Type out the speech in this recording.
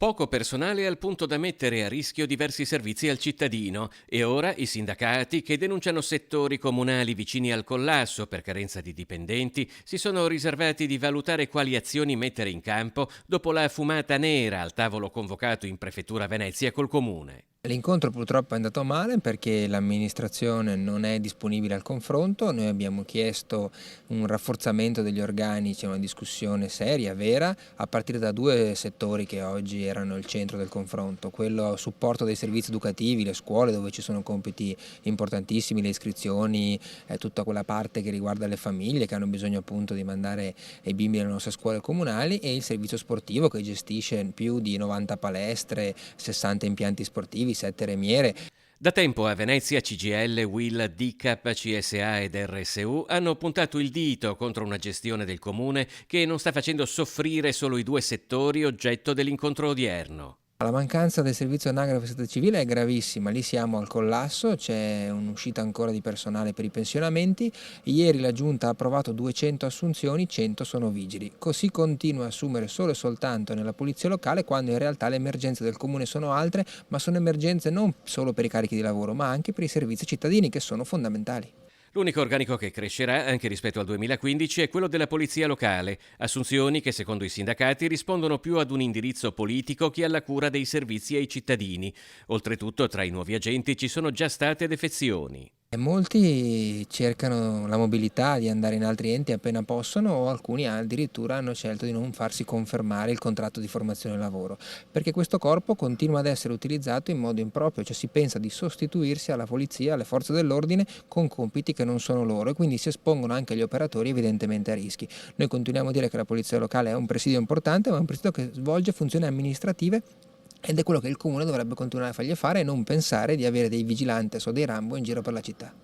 Poco personale al punto da mettere a rischio diversi servizi al cittadino e ora i sindacati che denunciano settori comunali vicini al collasso per carenza di dipendenti si sono riservati di valutare quali azioni mettere in campo dopo la fumata nera al tavolo convocato in prefettura Venezia col comune. L'incontro purtroppo è andato male perché l'amministrazione non è disponibile al confronto. Noi abbiamo chiesto un rafforzamento degli organici, una discussione seria, vera, a partire da due settori che oggi erano il centro del confronto: quello a supporto dei servizi educativi, le scuole dove ci sono compiti importantissimi, le iscrizioni, tutta quella parte che riguarda le famiglie che hanno bisogno appunto di mandare i bimbi alle nostre scuole comunali, e il servizio sportivo che gestisce più di 90 palestre, 60 impianti sportivi, 7 remiere. Da tempo a Venezia CGIL, UIL, DICAP, CSA ed RSU hanno puntato il dito contro una gestione del comune che non sta facendo soffrire solo i due settori oggetto dell'incontro odierno. La mancanza del servizio anagrafe società civile è gravissima, lì siamo al collasso, c'è un'uscita ancora di personale per i pensionamenti. Ieri la Giunta ha approvato 200 assunzioni, 100 sono vigili. Così continua a assumere solo e soltanto nella polizia locale, quando in realtà le emergenze del comune sono altre, ma sono emergenze non solo per i carichi di lavoro, ma anche per i servizi cittadini che sono fondamentali. L'unico organico che crescerà, anche rispetto al 2015, è quello della polizia locale, assunzioni che secondo i sindacati rispondono più ad un indirizzo politico che alla cura dei servizi ai cittadini. Oltretutto, tra i nuovi agenti ci sono già state defezioni. E molti cercano la mobilità di andare in altri enti appena possono, o alcuni addirittura hanno scelto di non farsi confermare il contratto di formazione lavoro, perché questo corpo continua ad essere utilizzato in modo improprio, cioè si pensa di sostituirsi alla polizia, alle forze dell'ordine con compiti che non sono loro, e quindi si espongono anche gli operatori evidentemente a rischi. Noi continuiamo a dire che la polizia locale è un presidio importante, ma è un presidio che svolge funzioni amministrative, ed è quello che il comune dovrebbe continuare a fargli fare, e non pensare di avere dei vigilantes o dei Rambo in giro per la città.